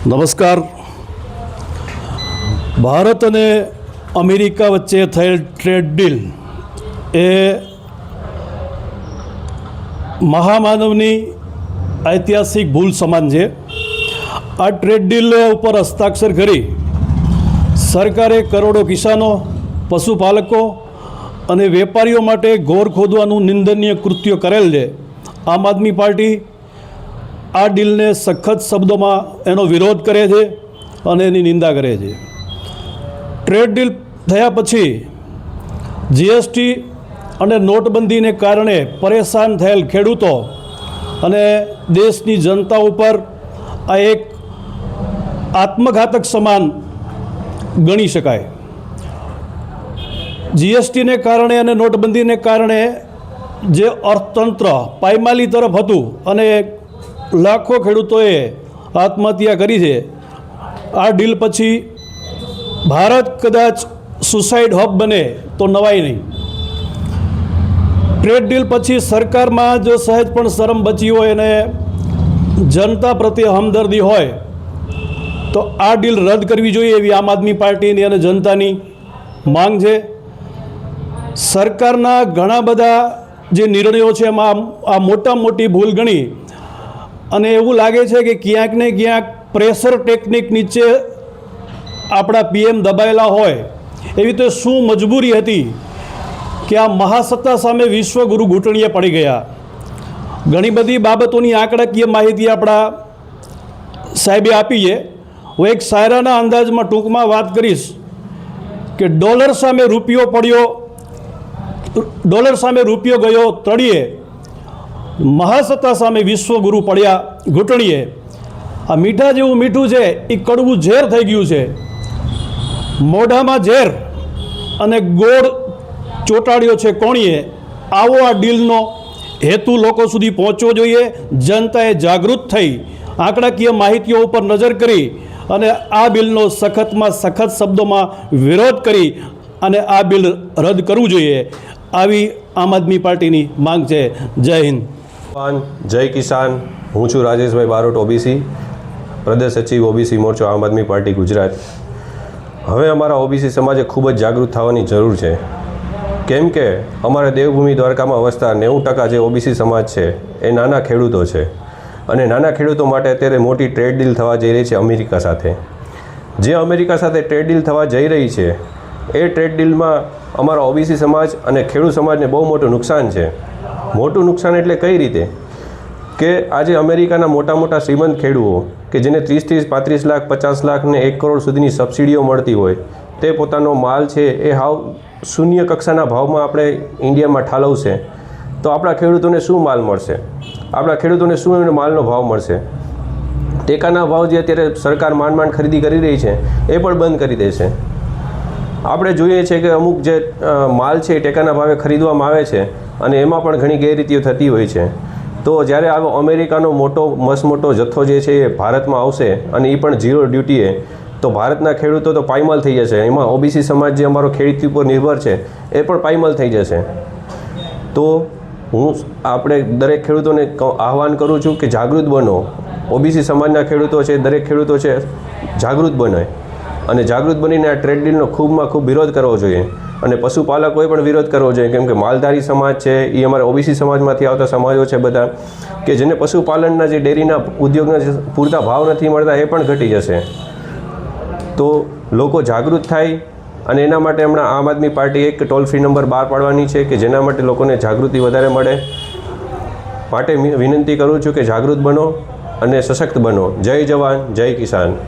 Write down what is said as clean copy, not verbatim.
નમસ્કાર. ભારત અને અમેરિકા વચ્ચે થયેલ ટ્રેડ ડીલ એ મહામાનવની ઐતિહાસિક ભૂલ સમાન છે. આ ટ્રેડ ડીલ ઉપર હસ્તાક્ષર કરી સરકારે કરોડો કિસાનો, પશુપાલકો અને વેપારીઓ માટે ઘોર ખોદવાનું નિંદનીય કૃત્ય કરેલ છે. આમ આદમી પાર્ટી આ ડીલને સખત શબ્દોમાં એનો વિરોધ કરે છે અને એની નિંદા કરે છે. ટ્રેડ ડીલ થયા પછી જીએસટી અને નોટબંધીને કારણે પરેશાન થયેલ ખેડૂતો અને દેશની જનતા ઉપર આ એક આત્મઘાતક સમાન ગણી શકાય. જીએસટીને કારણે અને નોટબંધીને કારણે જે અર્થતંત્ર પાયમાલી તરફ હતું અને લાખો ખેડૂતોએ આત્મહત્યા કરી છે. આ ડીલ પછી ભારત કદાચ સુસાઇડ હબ બને તો નવાય નહીં. ટ્રેડ ડીલ પછી સરકારમાં જો સહેજ પણ શરમ બચી હોય અને જનતા પ્રત્યે હમદર્દી હોય તો આ ડીલ રદ કરવી જોઈએ એવી આમ આદમી પાર્ટીની અને જનતાની માંગ છે. સરકારના ઘણા બધા જે નિર્ણયો છે એમાં આ મોટામાં મોટી ભૂલ ગણી અને એવું લાગે છે કે ક્યાંક ને ક્યાંક પ્રેશર ટેકનિક નીચે આપણા પીએમ દબાયેલા હોય. એવી તો શું મજબૂરી હતી કે આ મહાસત્તા સામે વિશ્વગુરુ ઘૂંટણીએ પડી ગયા. ઘણી બધી બાબતોની આંકડાકીય માહિતી આપણા સાહેબે આપી છે. હું એક શાયરાના અંદાજમાં ટૂંકમાં વાત કરીશ કે ડોલર સામે રૂપિયો ગયો તળિયે, મહાસત્તા સામે વિશ્વગુરુ પડ્યા ઘૂંટણીએ. આ મીઠા જેવું મીઠું છે એ કડવું ઝેર થઈ ગયું છે. મોઢામાં ઝેર અને ગોળ ચોંટાડ્યો છે કોણીએ. આવો આ ડીલનો હેતુ લોકો સુધી પહોંચવો જોઈએ. જનતાએ જાગૃત થઈ આંકડાકીય માહિતીઓ ઉપર નજર કરી અને આ બિલનો સખતમાં સખત શબ્દોમાં વિરોધ કરી અને આ બિલ રદ કરવું જોઈએ. આવી આમ આદમી પાર્ટીની માંગ છે. જય હિન્દ, જય કિસાન. હું છું રાજેશભાઈ બારોટ, ઓબીસી પ્રદેશ સચિવ, ઓબીસી મોરચો, આમ આદમી પાર્ટી ગુજરાત. હવે અમારા ઓબીસી સમાજે ખૂબ જ જાગૃત થવાની જરૂર છે. કેમ કે અમારા દેવભૂમિ દ્વારકામાં વસતા 90% જે ઓબીસી સમાજ છે એ નાના ખેડૂતો છે અને નાના ખેડૂતો માટે અત્યારે મોટી ટ્રેડ ડીલ થવા જઈ રહી છે અમેરિકા સાથે. જે અમેરિકા સાથે ટ્રેડ ડીલ થવા જઈ રહી છે એ ટ્રેડ ડીલમાં અમારા ઓબીસી સમાજ અને ખેડૂત સમાજને બહુ મોટું નુકસાન છે. મોટું નુકસાન એટલે કઈ રીતે કે આજે અમેરિકાના મોટા મોટા શ્રીમંત ખેડૂતો કે જેને 30-35 લાખ, 50 લાખ ને 1 કરોડ સુધીની સબસિડીઓ મળતી હોય, તે પોતાનો માલ છે એ હાવ શૂન્ય કક્ષાના ભાવમાં આપણે ઇન્ડિયામાં ઠાલવશે તો આપણા ખેડૂતોને શું માલ મળશે? આપણા ખેડૂતોને શું એનો માલનો ભાવ મળશે? ટેકાના ભાવ જે અત્યારે સરકાર માંડ ખરીદી કરી રહી છે એ પણ બંધ કરી દેશે. આપણે જોઈએ છે કે અમુક જે માલ છે એ ટેકાના ભાવે ખરીદવામાં આવે છે અને એમાં પણ ઘણી ગેરરીતિઓ થતી હોય છે. તો જ્યારે આવો અમેરિકાનો મોટો જથ્થો જે છે એ ભારતમાં આવશે અને એ પણ ઝીરો ડ્યુટીએ, તો ભારતના ખેડૂતો તો પાયમાલ થઈ જશે. એમાં ઓબીસી સમાજ જે અમારો ખેડૂત ઉપર નિર્ભર છે એ પણ પાયમાલ થઈ જશે. તો હું આપણે દરેક ખેડૂતોને આહવાન કરું છું કે જાગૃત બનો. ઓબીસી સમાજના ખેડૂતો છે, દરેક ખેડૂતો છે, જાગૃત બને અને જાગૃત બનીને આ ટ્રેડ ડીલનો ખૂબમાં ખૂબ વિરોધ કરવો જોઈએ. અને પશુપાલકોએ પણ વિરોધ કરવો જોઈએ. કેમ કે માલધારી સમાજ છે એ અમારા ઓબીસી સમાજમાંથી આવતા સમાજો છે બધા કે જેને પશુપાલનના જે ડેરીના ઉદ્યોગના જે પૂરતા ભાવ નથી મળતા એ પણ ઘટી જશે. તો લોકો જાગૃત થાય અને એના માટે હમણાં આમ આદમી પાર્ટી એક ટોલ ફ્રી નંબર બહાર પાડવાની છે કે જેના માટે લોકોને જાગૃતિ વધારે મળે. માટે વિનંતી કરું છું કે જાગૃત બનો અને સશક્ત બનો. જય જવાન, જય કિસાન.